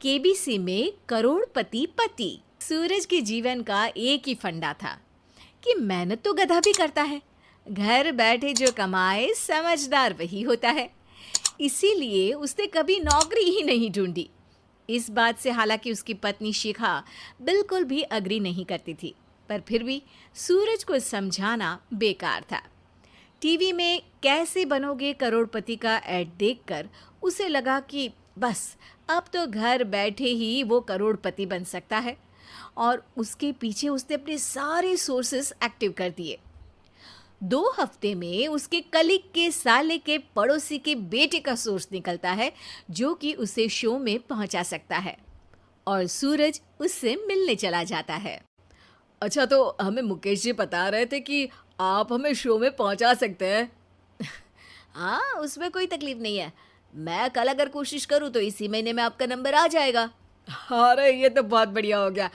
KBC में करोड़पति पति। सूरज के जीवन का एक ही फंडा था कि मेहनत तो गधा भी करता है, घर बैठे जो कमाए समझदार वही होता है। इसीलिए उसने कभी नौकरी ही नहीं ढूंढी। इस बात से हालांकि उसकी पत्नी शिखा बिल्कुल भी अग्री नहीं करती थी, पर फिर भी सूरज को समझाना बेकार था। टीवी में कैसे बनोगे करोड़पति का ऐड देखकर उसे लगा कि बस अब तो घर बैठे ही वो करोड़पति बन सकता है, और उसके पीछे उसने अपने सारे सोर्सेस एक्टिव कर दिए। 2 हफ्ते में उसके कलीग के साले के पड़ोसी के बेटे का सोर्स निकलता है जो कि उसे शो में पहुंचा सकता है, और सूरज उससे मिलने चला जाता है। अच्छा, तो हमें मुकेश जी बता रहे थे कि आप हमें शो में पहुंचा सकते हैं। हाँ, उसमें कोई तकलीफ नहीं है। मैं कल अगर कोशिश करूँ तो इसी महीने में आपका नंबर आ जाएगा। अरे ये तो बहुत बढ़िया हो गया।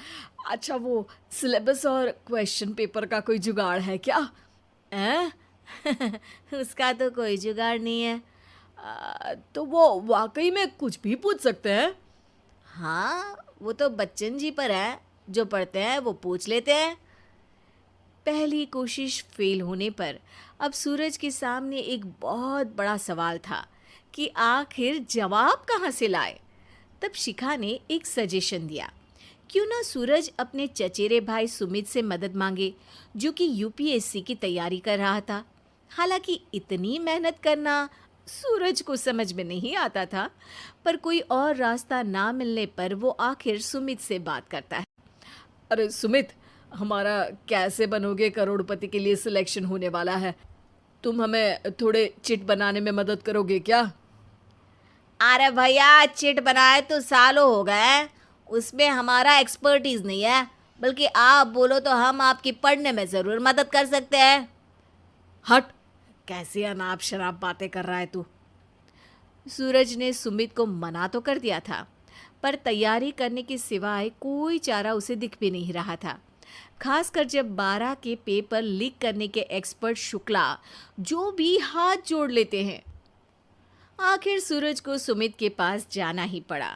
अच्छा, वो सिलेबस और क्वेश्चन पेपर का कोई जुगाड़ है क्या? हैं? उसका तो कोई जुगाड़ नहीं है। तो वो वाकई में कुछ भी पूछ सकते हैं? हाँ, वो तो बच्चन जी पर है, जो पढ़ते हैं वो पूछ लेते हैं। पहली कोशिश फेल होने पर अब सूरज के सामने एक बहुत बड़ा सवाल था कि आखिर जवाब कहाँ से लाए। तब शिखा ने एक सजेशन दिया, क्यों ना सूरज अपने चचेरे भाई सुमित से मदद मांगे, जो कि यूपीएससी की तैयारी कर रहा था। हालांकि इतनी मेहनत करना सूरज को समझ में नहीं आता था, पर कोई और रास्ता ना मिलने पर वो आखिर सुमित से बात करता है। अरे सुमित, हमारा कैसे बनोगे करोड़पति के लिए सिलेक्शन होने वाला है। तुम हमें थोड़े चिट बनाने में मदद करोगे क्या? अरे भैया, चिट बनाए तो सालों हो गए, उसमें हमारा एक्सपर्टीज नहीं है, बल्कि आप बोलो तो हम आपकी पढ़ने में ज़रूर मदद कर सकते हैं। हट, कैसी अनाप शराब बातें कर रहा है तू। सूरज ने सुमित को मना तो कर दिया था, पर तैयारी करने के सिवाय कोई चारा उसे दिख भी नहीं रहा था, खासकर जब 12 के पेपर लीक करने के एक्सपर्ट शुक्ला जो भी हाथ जोड़ लेते हैं। आखिर सूरज को सुमित के पास जाना ही पड़ा,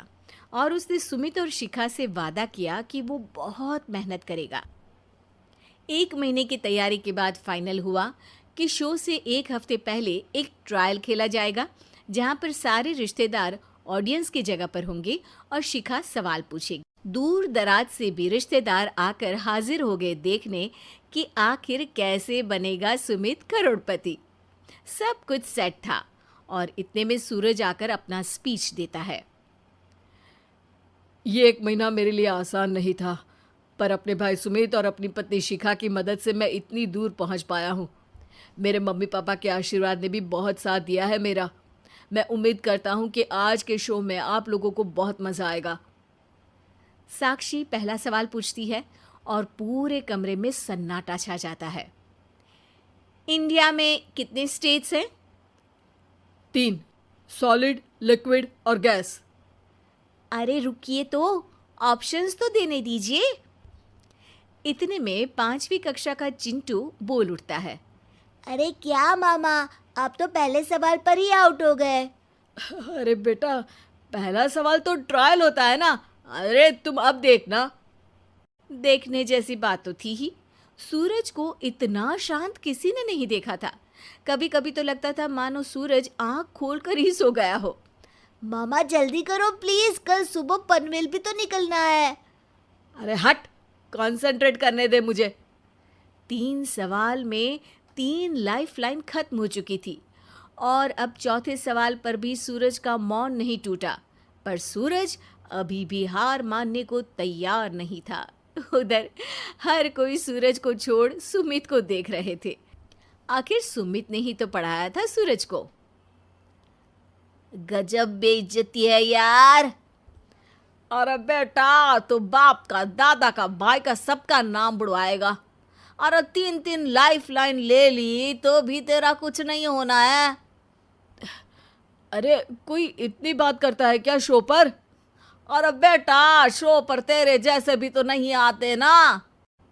और उसने सुमित और शिखा से वादा किया कि वो बहुत मेहनत करेगा। 1 महीने की तैयारी के बाद फाइनल हुआ कि शो से 1 हफ्ते पहले एक ट्रायल खेला जाएगा, जहां पर सारे रिश्तेदार ऑडियंस की जगह पर होंगे और शिखा सवाल पूछेगी। दूर दराज से भी रिश्तेदार आकर हाजिर हो गए देखने कि आखिर कैसे बनेगा सुमित करोड़पति। सब कुछ सेट था, और इतने में सूरज आकर अपना स्पीच देता है। ये 1 महीना मेरे लिए आसान नहीं था, पर अपने भाई सुमित और अपनी पत्नी शिखा की मदद से मैं इतनी दूर पहुंच पाया हूँ। मेरे मम्मी पापा के आशीर्वाद ने भी बहुत साथ दिया है मेरा। मैं उम्मीद करता हूँ कि आज के शो में आप लोगों को बहुत मज़ा आएगा। साक्षी पहला सवाल पूछती है और पूरे कमरे में सन्नाटा छा जाता है। इंडिया में कितने स्टेट्स हैं? 3, सॉलिड, लिक्विड और गैस। अरे रुकिए, तो ऑप्शंस तो देने दीजिए। इतने में 5वीं कक्षा का चिंटू बोल उठता है। अरे क्या मामा, आप तो पहले सवाल पर ही आउट हो गए। अरे बेटा, पहला सवाल तो ट्रायल होता है ना। अरे तुम अब देखना। देखने जैसी बात तो थी ही। सूरज को इतना शांत किसी ने नहीं देखा था। कभी कभी तो लगता था मानो सूरज आंख खोलकर ही सो गया हो। मामा जल्दी करो प्लीज, कल सुबह पनवेल भी तो निकलना है। अरे हट, कंसंट्रेट करने दे मुझे। 3 सवाल में 3 लाइफलाइन खत्म हो चुकी थी, और अब चौथे सवाल पर भी सूरज का मौन नहीं टूटा। पर सूरज अभी भी हार मानने को तैयार नहीं था। उधर हर कोई सूरज को छोड़ सुमित को देख रहे थे। आखिर सुमित ने ही तो पढ़ाया था सूरज को। गजब बेइज्जती है यार। अरे बेटा, तो बाप का, दादा का, भाई का, सबका नाम बुड़वाएगा। अरे 3 लाइफलाइन ले ली तो भी तेरा कुछ नहीं होना है। अरे कोई इतनी बात करता है क्या शो पर? अरे बेटा, शो पर तेरे जैसे भी तो नहीं आते ना।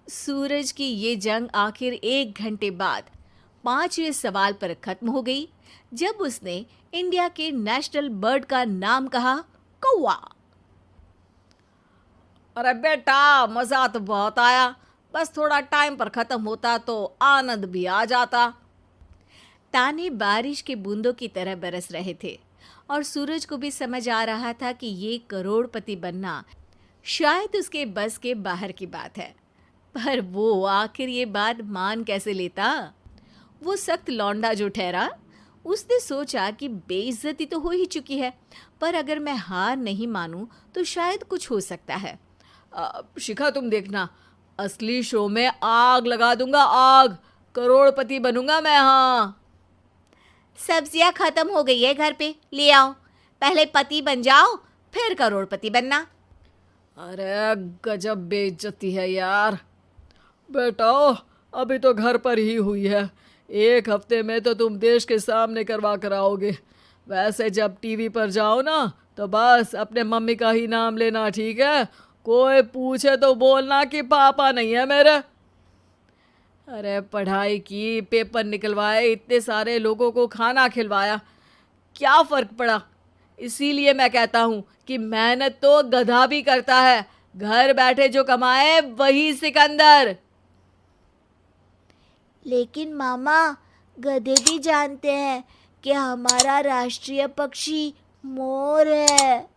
सूरज की ये जंग आखिर 1 घंटे बाद 5वें सवाल पर खत्म हो गई, जब उसने इंडिया के नेशनल बर्ड का नाम कहा, कौवा। अरे बेटा, मजा तो बहुत आया, बस थोड़ा टाइम पर खत्म होता तो आनंद भी आ जाता। ताने बारिश के बूंदों की तरह बरस रहे थे और सूरज को भी समझ आ रहा था कि ये करोड़पति बनना शायद उसके बस के बाहर की बात है। पर वो आखिर ये बात मान कैसे लेता? वो सख्त लौंडा जो ठहरा, उसने सोचा कि बेइज्जती तो हो ही चुकी है, पर अगर मैं हार नहीं मानूं तो शायद कुछ हो सकता है। शिखा, तुम देखना, असली शो में आग लगा दूंगा, आग। करोड़पति बनूंगा मैं। हाँ, सब्जियां खत्म हो गई है घर पे, ले आओ। पहले पति बन जाओ, फिर करोड़पति बनना। अरे गजब बेइज्जती है यार। बेटा, अभी तो घर पर ही हुई है, 1 हफ्ते में तो तुम देश के सामने करवा कर आओगे। वैसे जब टीवी पर जाओ ना तो बस अपने मम्मी का ही नाम लेना, ठीक है? कोई पूछे तो बोलना कि पापा नहीं है मेरे। अरे पढ़ाई की, पेपर निकलवाए, इतने सारे लोगों को खाना खिलवाया, क्या फ़र्क पड़ा? इसीलिए मैं कहता हूँ कि मेहनत तो गधा भी करता है, घर बैठे जो कमाए वही सिकंदर। लेकिन मामा, गधे भी जानते हैं कि हमारा राष्ट्रीय पक्षी मोर है।